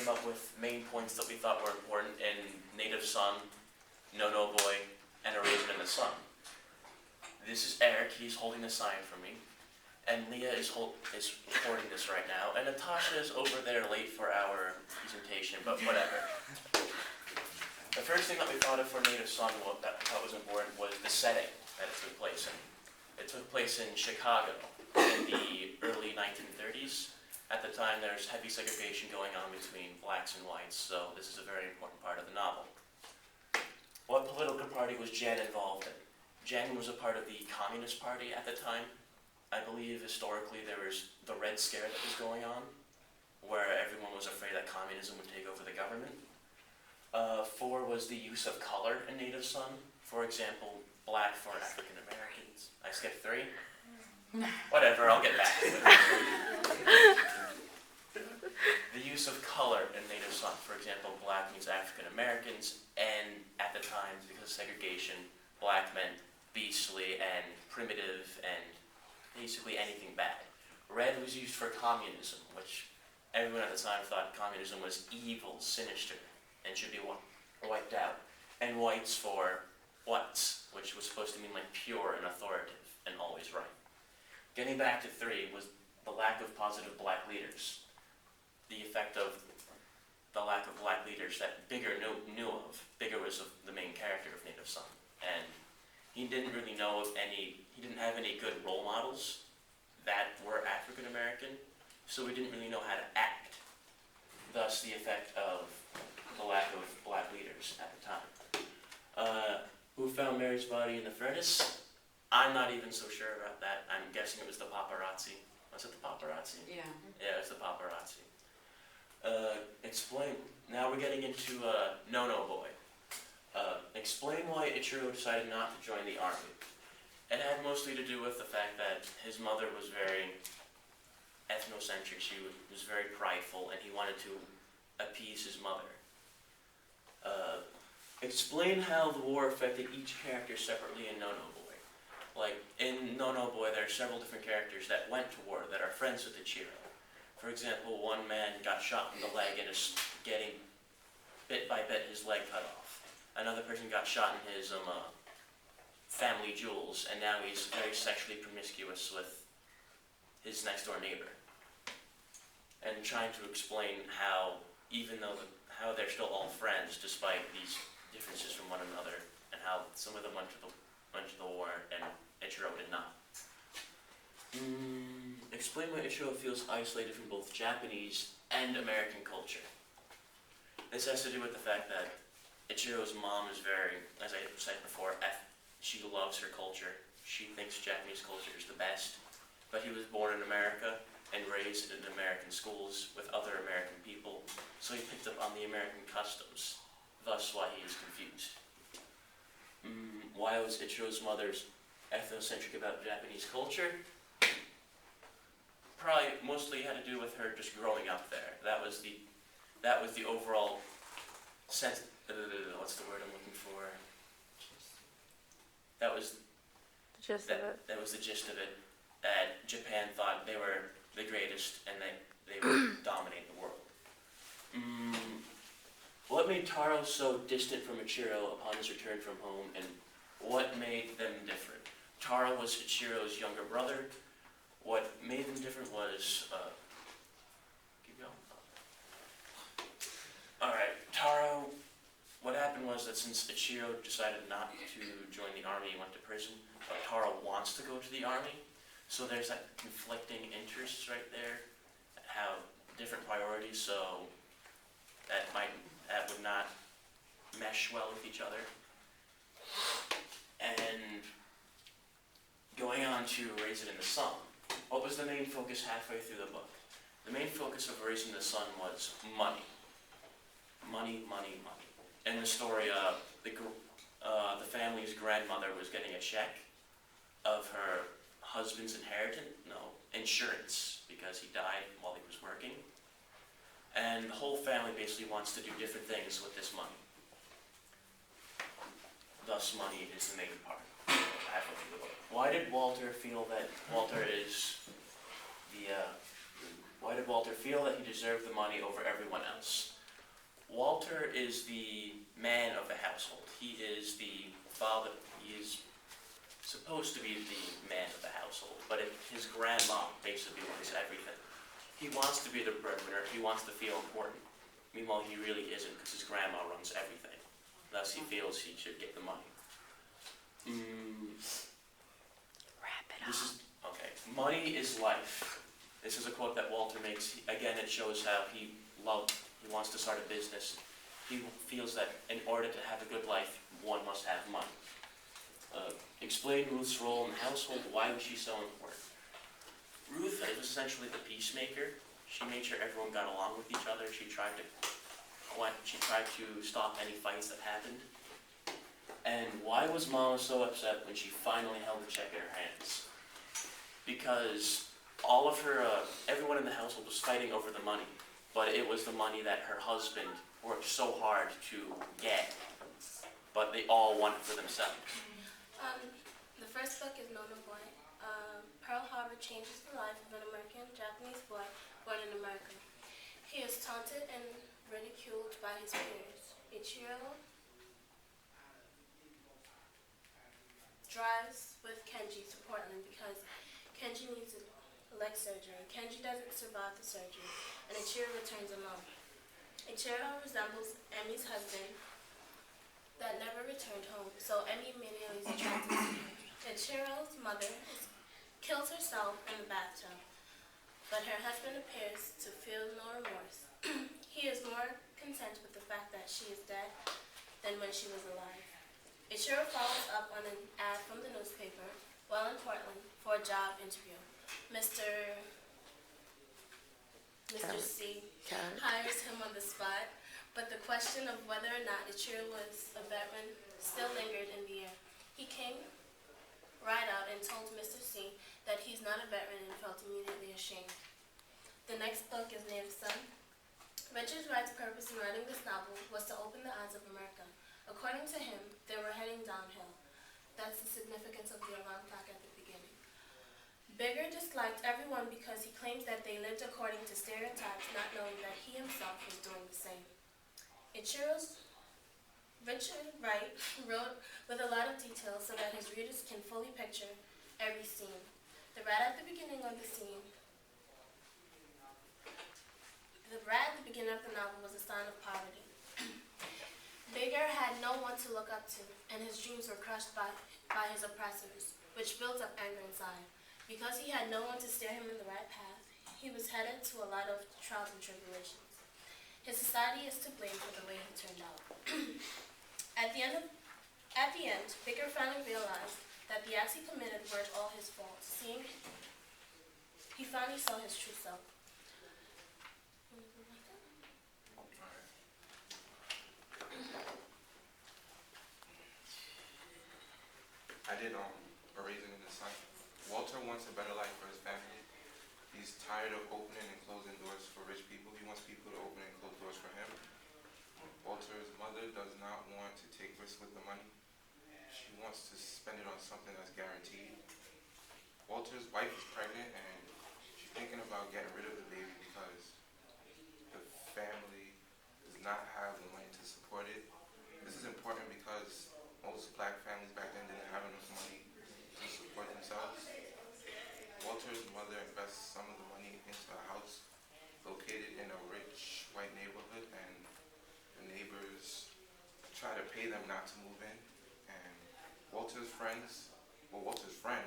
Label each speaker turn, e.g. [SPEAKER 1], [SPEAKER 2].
[SPEAKER 1] came up with main points that we thought were important in Native Son, No No Boy, and A Raisin in the Sun. This is Eric, he's holding the sign for me, and Leah is recording this right now, and Natasha is over there late for our presentation, but whatever. The first thing that we thought of for Native Son that we thought was important was the setting that it took place in. It took place in Chicago in the early 1930s. At the time, there's heavy segregation going on between blacks and whites, so this is a very important part of the novel. What political party was Jen involved in? Jen was a part of the Communist Party at the time. I believe historically there was the Red Scare that was going on, where everyone was afraid that communism would take over the government. 4 was the use of color in Native Son. For example, black for African Americans. I skipped 3? Whatever, I'll get back to it. The use of color in Native Son. For example, black means African Americans, and at the time, because of segregation, black meant beastly and primitive and basically anything bad. Red was used for communism, which everyone at the time thought communism was evil, sinister, and should be wiped out. And whites for whites, which was supposed to mean like pure and authoritative and always right. Getting back to 3 was the lack of positive black leaders. The effect of the lack of black leaders that Bigger knew of. Bigger was the main character of Native Son. And he didn't really know of he didn't have any good role models that were African American, so he didn't really know how to act. Thus the effect of the lack of black leaders at the time. Who found Mary's body in the furnace? I'm not even so sure about that. I'm guessing it was the paparazzi. Was it the paparazzi?
[SPEAKER 2] Yeah.
[SPEAKER 1] Yeah, it was the paparazzi. Now we're getting into No No Boy. Explain why Ichiro decided not to join the army. It had mostly to do with the fact that his mother was very ethnocentric. She was very prideful, and he wanted to appease his mother. Explain how the war affected each character separately in No No Boy. Like, in No No Boy, there are several different characters that went to war that are friends with Ichiro. For example, one man got shot in the leg and is getting, bit by bit, his leg cut off. Another person got shot in his family jewels, and now he's very sexually promiscuous with his next door neighbor. And trying to explain how, even though how they're still all friends, despite these differences from one another, and how some of them went to the war and Ichiro did not. Explain why Ichiro feels isolated from both Japanese and American culture. This has to do with the fact that Ichiro's mom is very, as I said before, she loves her culture. She thinks Japanese culture is the best, but he was born in America and raised in American schools with other American people, so he picked up on the American customs, thus why he is confused. Why was Ichiro's mother's ethnocentric about Japanese culture? Probably mostly had to do with her just growing up there. That was the overall sense. What's the word I'm looking for? That was
[SPEAKER 3] the gist of it.
[SPEAKER 1] That was the gist of it. That Japan thought they were the greatest and they would dominate the world. What made Taro so distant from Ichiro upon his return from home, and what made them different? Taro was Ichiro's younger brother. What made them different was, keep going. Alright, Taro, what happened was that since Ichiro decided not to join the army, he went to prison, but Taro wants to go to the army, so there's that conflicting interests right there, how different priorities, so that would not mesh well with each other. And going on to Raisin in the Sun, what was the main focus halfway through the book? The main focus of Raisin in the Sun was money. Money, money, money. In the story, the family's grandmother was getting a check of her husband's insurance, because he died while he was working. And the whole family basically wants to do different things with this money. Thus, money is the main part halfway through the book. Why did Walter feel that Why did Walter feel that he deserved the money over everyone else? Walter is the man of the household. He is the father. He is supposed to be the man of the household, but his grandma basically runs everything. He wants to be the breadwinner. He wants to feel important. Meanwhile, he really isn't because his grandma runs everything. Thus, he feels he should get the money.
[SPEAKER 3] Wrap it
[SPEAKER 1] This
[SPEAKER 3] up.
[SPEAKER 1] is okay. Money is life. This is a quote that Walter makes. Again, it shows how he wants to start a business. He feels that in order to have a good life, one must have money. Explain Ruth's role in the household. Why was she so important? Ruth was essentially the peacemaker. She made sure everyone got along with each other. She tried to stop any fights that happened. And why was Mama so upset when she finally held the check in her hands? Because all of her, everyone in the household was fighting over the money, but it was the money that her husband worked so hard to get, but they all wanted for themselves.
[SPEAKER 2] The first book is Nona Boy. Pearl Harbor changes the life of an American-Japanese boy born in America. He is taunted and ridiculed by his peers. Ichiro drives with Kenji to Portland because Kenji needs a leg surgery. Kenji doesn't survive the surgery, and Ichiro returns alone. Ichiro resembles Emi's husband that never returned home, so Emi immediately is attracted to him. Ichiro's mother kills herself in the bathtub, but her husband appears to feel no remorse. He is more content with the fact that she is dead than when she was alive. Ichiro follows up on an ad from the newspaper while in Portland for a job interview. Mr. C hires him on the spot, but the question of whether or not Ichiro was a veteran still lingered in the air. He came right out and told Mr. C that he's not a veteran and felt immediately ashamed. The next book is Native Son. Richard Wright's purpose in writing this novel was to open the eyes of America. According to him, they were heading downhill. That's the significance of the alarm clock at the beginning. Bigger disliked everyone because he claims that they lived according to stereotypes, not knowing that he himself was doing the same. Richard Wright wrote with a lot of detail so that his readers can fully picture every scene. The rat at the beginning of the novel was a sign of poverty. Bigger had no one to look up to, and his dreams were crushed by his oppressors, which built up anger inside. Because he had no one to steer him in the right path, he was headed to a lot of trials and tribulations. His society is to blame for the way he turned out. At the end, Bigger finally realized that the acts he committed weren't all his fault. He finally saw his true self.
[SPEAKER 4] I did A Raisin in the Sun. Walter wants a better life for his family. He's tired of opening and closing doors for rich people. He wants people to open and close doors for him. Walter's mother does not want to take risks with the money. She wants to spend it on something that's guaranteed. Walter's wife is pregnant and she's thinking about getting rid of the baby because the family does not have the money to support it. This is important because most black families back then didn't have enough money to support themselves. Walter's mother invests some of the money into a house located in a rich white neighborhood, and the neighbors try to pay them not to move in. And Walter's friend